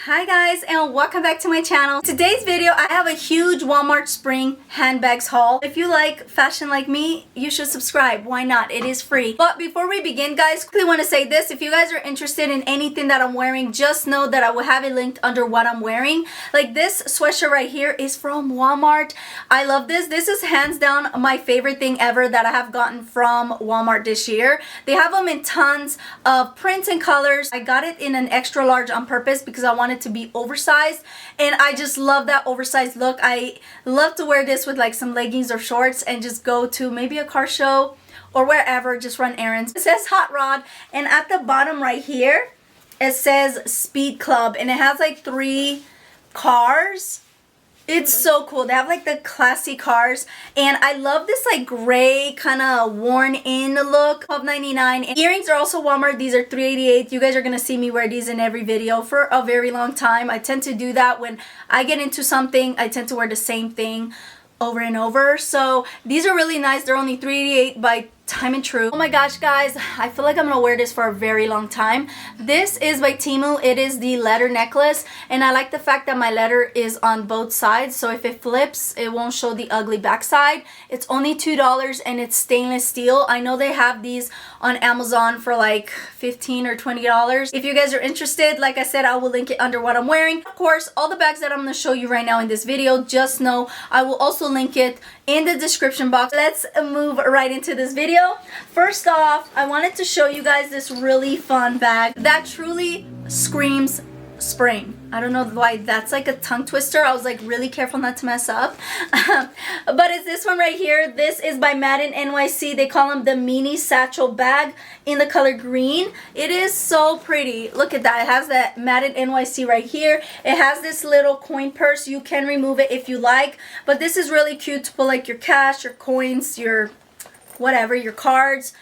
Hi guys, and welcome back to my channel. Today's video, I have a huge Walmart spring handbags haul. If you like fashion like me, you should subscribe. Why not? It is free. But before we begin, guys, quickly want to say this. If you guys are interested in anything that I'm wearing, just know that I will have it linked under what I'm wearing. Like this sweatshirt right here is from Walmart. I love this. This is hands down my favorite thing ever that I have gotten from Walmart this year. They have them in tons of prints and colors. I got it in an extra large on purpose because I wanted to be oversized, and I just love that oversized look. I love to wear this with like some leggings or shorts and just go to maybe a car show or wherever, just run errands. It says Hot Rod, and at the bottom right here it says Speed Club, and it has like 3 cars. It's so cool. They have like the classy cars, and I love this like gray kind of worn in look. $12.99. Earrings are also Walmart. These are $3.88. You guys are gonna see me wear these in every video for a very long time. I tend to do that when I get into something. I tend to wear the same thing over and over. So these are really nice. They're only $3.88 by Time and True. Oh my gosh, guys, I feel like I'm gonna wear this for a very long time. This is by Temu. It is the letter necklace, and I like the fact that my letter is on both sides, so if it flips it won't show the ugly backside. It's only $2 and it's stainless steel. I know they have these on Amazon for like $15 or $20. If you guys are interested, like I said, I will link it under what I'm wearing. Of course, all the bags that I'm gonna show you right now in this video, just know I will also link it in the description box. Let's move right into this video. First off, I wanted to show you guys this really fun bag that truly screams spring. I don't know why that's like a tongue twister. I was like really careful not to mess up. But it's this one right here. This is by Madden NYC. They call them the mini satchel bag in the color green. It is so pretty. Look at that. It has that Madden NYC right here. It has this little coin purse. You can remove it if you like, but this is really cute to put like your cash, your coins, your whatever, your cards.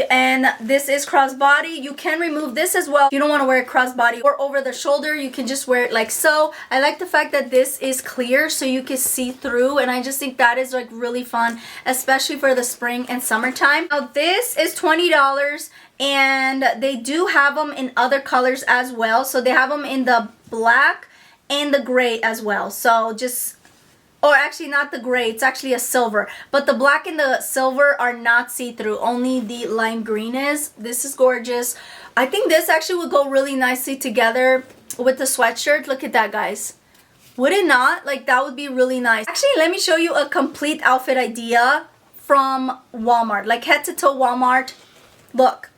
And this is crossbody. You can remove this as well. You don't want to wear it crossbody or over the shoulder. You can just wear it like so. I like the fact that this is clear so you can see through, and I just think that is like really fun, especially for the spring and summertime. Now this is $20, and they do have them in other colors as well. So they have them in the black and the gray as well. So just, or actually not the gray, it's actually a silver, but the black and the silver are not see-through, only the lime green is. This is gorgeous. I think this actually would go really nicely together with the sweatshirt. Look at that, guys. Would it not? Like, that would be really nice. Actually, let me show you a complete outfit idea from Walmart, like head to toe Walmart. Look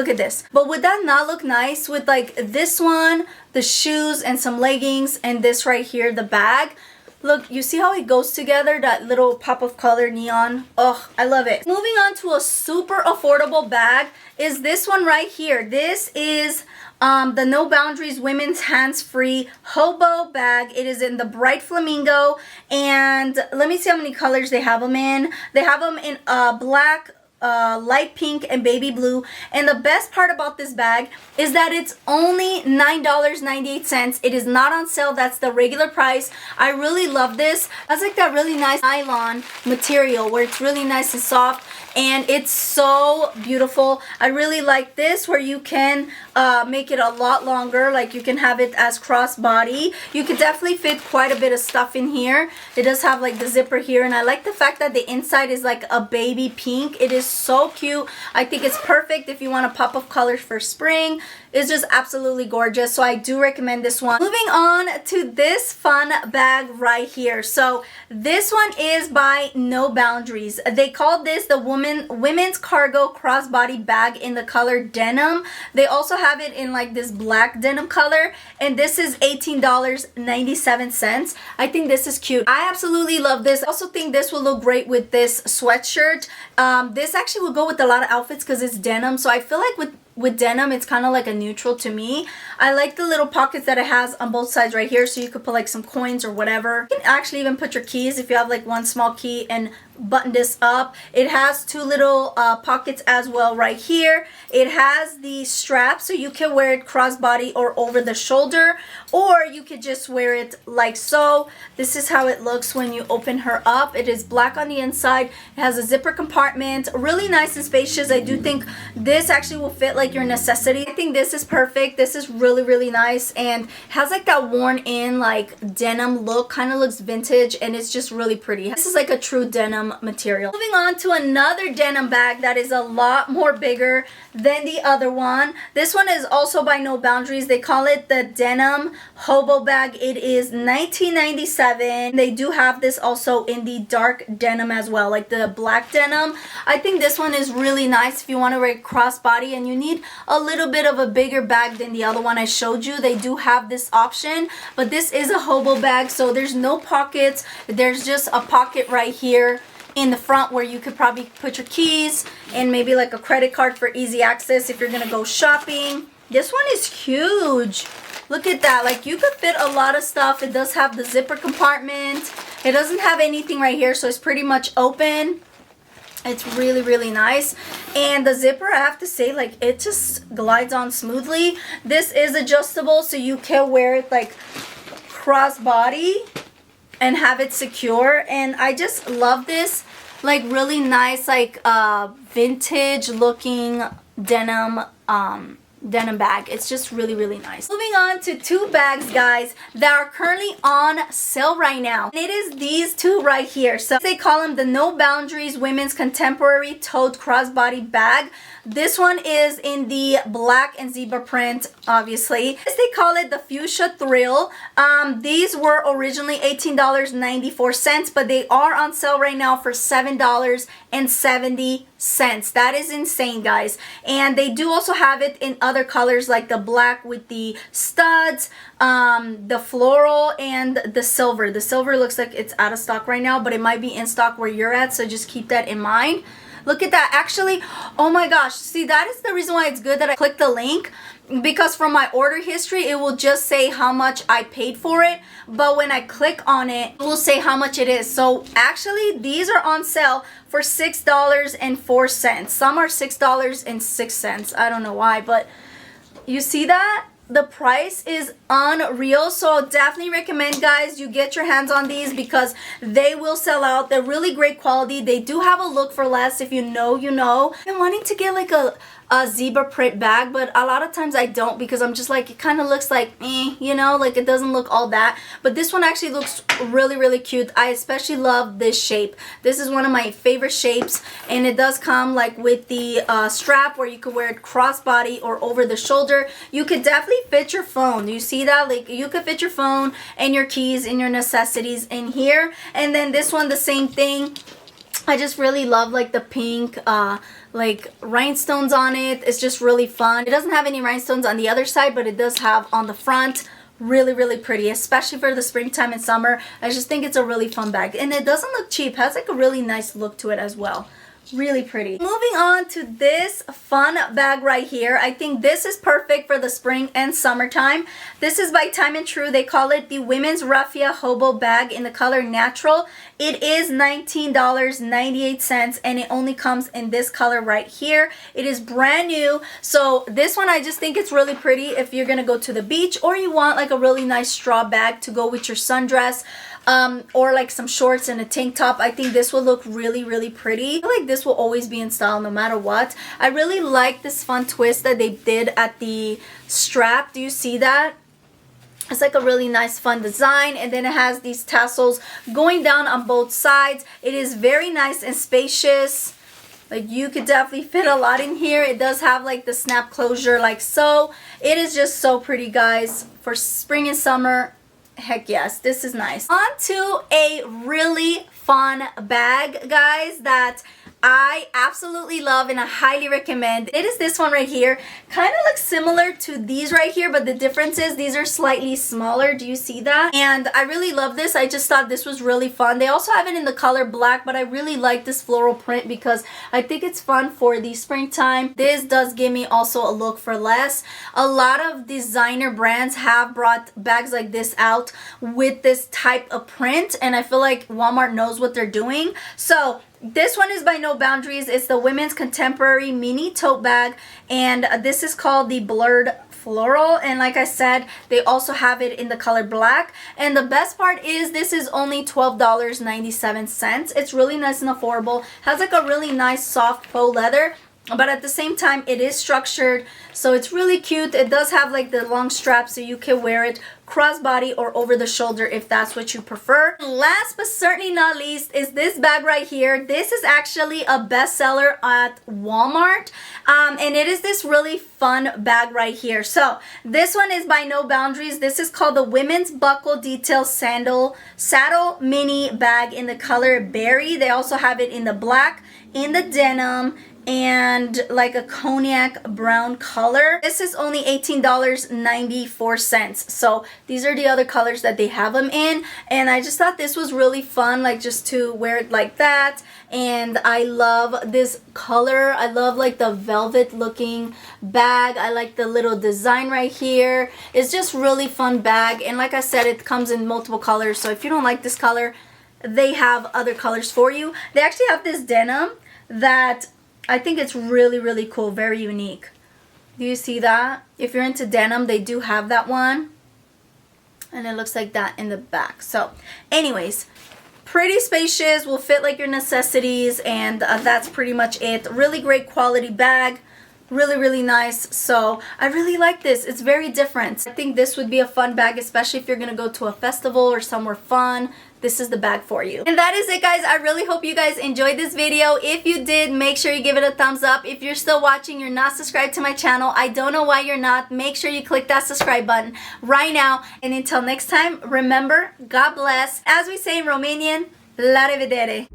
at this. But would that not look nice with like this one, the shoes and some leggings, and this right here, the bag? Look, you see how it goes together, that little pop of color neon? Oh, I love it. Moving on to a super affordable bag is this one right here. This is the No Boundaries Women's Hands-Free Hobo Bag. It is in the bright flamingo, and let me see how many colors they have them in. They have them in black, light pink, and baby blue. And the best part about this bag is that it's only $9.98. It is not on sale. That's the regular price. I really love this. That's like that really nice nylon material where it's really nice and soft, and it's so beautiful. I really like this where you can make it a lot longer. Like you can have it as crossbody. You could definitely fit quite a bit of stuff in here. It does have like the zipper here, and I like the fact that the inside is like a baby pink. It is so cute. I think it's perfect if you want a pop of colors for spring. It's just absolutely gorgeous, so I do recommend this one. Moving on to this fun bag right here. So this one is by No Boundaries. They called this the women's cargo crossbody bag in the color denim. They also have it in like this black denim color, and this is $18.97. I think this is cute. I absolutely love this. I also think this will look great with this sweatshirt. This actually will go with a lot of outfits because it's denim, so I feel like with denim it's kind of like a neutral to me. I like the little pockets that it has on both sides right here, so you could put like some coins or whatever. You can actually even put your keys if you have like one small key and button this up. It has two little pockets as well right here. It has the strap, so you can wear it crossbody or over the shoulder, or you could just wear it like so. This is how it looks when you open her up. It is black on the inside. It has a zipper compartment, really nice and spacious. I do think this actually will fit like your necessity. I think this is perfect. This is really nice, and has like that worn in like denim look, kind of looks vintage, and it's just really pretty. This is like a true denim material. Moving on to another denim bag that is a lot more bigger than the other one. This one is also by No Boundaries. They call it the denim hobo bag. It is $19.97. They do have this also in the dark denim as well, like the black denim. I think this one is really nice if you want to wear crossbody and you need a little bit of a bigger bag than the other one I showed you. They do have this option, but this is a hobo bag, so there's no pockets. There's just a pocket right here in the front where you could probably put your keys and maybe like a credit card for easy access if you're gonna go shopping. This one is huge. Look at that. Like, you could fit a lot of stuff. It does have the zipper compartment. It doesn't have anything right here, so it's pretty much open. It's really nice. And the zipper, I have to say, like, it just glides on smoothly. This is adjustable, so you can wear it like crossbody and have it secure. And I just love this, like, really nice, like vintage looking denim denim bag. It's just really nice. Moving on to two bags, guys, that are currently on sale right now. And it is these two right here. So they call them the No Boundaries Women's Contemporary Tote Crossbody Bag. This one is in the black and zebra print, obviously. As they call it, the Fuchsia Thrill. These were originally $18.94, but they are on sale right now for $7.70. That is insane, guys. And they do also have it in other colors, like the black with the studs, the floral, and the silver. The silver looks like it's out of stock right now, but it might be in stock where you're at, so just keep that in mind. Look at that. Actually, oh my gosh, see, that is the reason why it's good that I clicked the link, because from my order history it will just say how much I paid for it, but when I click on it, it will say how much it is. So actually these are on sale for $6.04. Some are $6.06. I don't know why, but you see that? The price is unreal. So definitely recommend, guys, you get your hands on these because they will sell out. They're really great quality. They do have a look for less. If you know, you know. I'm wanting to get like a zebra print bag, but a lot of times I don't, because I'm just like, it kind of looks like you know, like it doesn't look all that. But this one actually looks really cute. I especially love this shape. This is one of my favorite shapes, and it does come like with the strap where you could wear it crossbody or over the shoulder. You could definitely fit your phone. Do you see that? Like, you could fit your phone and your keys and your necessities in here. And then this one, the same thing. I just really love like the pink like rhinestones on it. It's just really fun. It doesn't have any rhinestones on the other side, but it does have on the front. Really pretty, especially for the springtime and summer. I just think it's a really fun bag, and it doesn't look cheap. It has like a really nice look to it as well. Really pretty. Moving on to this fun bag right here. I think this is perfect for the spring and summertime. This is by Time and True. They call it the Women's Raffia Hobo Bag in the color Natural. It is $19.98, and it only comes in this color right here. It is brand new. So this one, I just think it's really pretty if you're gonna go to the beach, or you want like a really nice straw bag to go with your sundress. Or like some shorts and a tank top. I think this will look really pretty. I feel like this will always be in style no matter what. I really like this fun twist that they did at the strap. Do you see that? It's like a really nice fun design, and then it has these tassels going down on both sides. It is very nice and spacious. Like, you could definitely fit a lot in here. It does have like the snap closure like so. It is just so pretty, guys, for spring and summer. Heck yes, this is nice. On to a really fun bag, guys, that I absolutely love and I highly recommend. It is this one right here. Kind of looks similar to these right here, but the difference is these are slightly smaller. Do you see that? And I really love this. I just thought this was really fun. They also have it in the color black, but I really like this floral print because I think it's fun for the springtime. This does give me also a look for less. A lot of designer brands have brought bags like this out with this type of print, and I feel like Walmart knows what they're doing. So This one is by No Boundaries. It's the women's contemporary mini tote bag, and this is called the Blurred Floral, and like I said, they also have it in the color black. And the best part is this is only $12.97. It's really nice and affordable. Has like a really nice soft faux leather, but at the same time it is structured, so it's really cute. It does have like the long strap, so you can wear it crossbody or over the shoulder if that's what you prefer. Last but certainly not least is this bag right here. This is actually a bestseller at Walmart, and it is this really fun bag right here. So this one is by No Boundaries. This is called the Women's Buckle Detail Saddle Mini Bag in the color Berry. They also have it in the black, in the denim, and like a cognac brown color. This is only $18.94. So these are the other colors that they have them in, and I just thought this was really fun, like just to wear it like that. And I love this color. I love like the velvet looking bag. I like the little design right here. It's just really fun bag, and like I said, it comes in multiple colors, so if you don't like this color, they have other colors for you. They actually have this denim that I think it's really, really cool, very unique. Do you see that? If you're into denim, they do have that one. And it looks like that in the back. So anyways, pretty spacious, will fit like your necessities, and that's pretty much it. Really great quality bag. Really, really nice. So I really like this. It's very different. I think this would be a fun bag, especially if you're going to go to a festival or somewhere fun. This is the bag for you. And that is it, guys. I really hope you guys enjoyed this video. If you did, make sure you give it a thumbs up. If you're still watching, you're not subscribed to my channel, I don't know why you're not. Make sure you click that subscribe button right now. And until next time, remember, God bless. As we say in Romanian, la revedere.